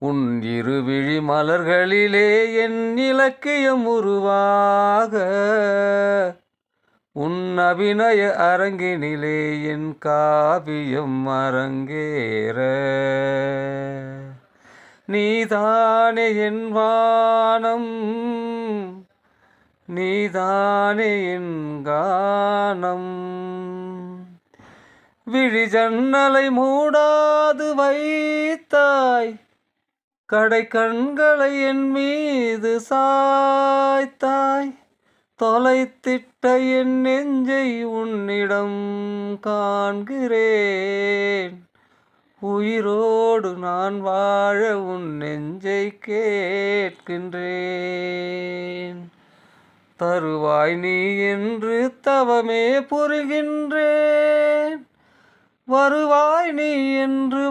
உன் இருவிழி மலர்களிலே என் இலக்கியம் உருவாக, உன் அபிநய அரங்கினிலே என் காவியம் அரங்கேற. நீதானே என் வானம், நீதானே என் கானம். விழி ஜன்னலை மூடாது வைத்தாய், கடை கண்களை என் மீது சாய்த்தாய். தொலைத்திட்ட என் நெஞ்சை உன்னிடம் காண்கிறேன். உயிரோடு நான் வாழ உன் நெஞ்சை கேட்கின்றேன். தருவாய் நீ என்று தவமே புரிகின்றேன். வருவாய் நீ என்று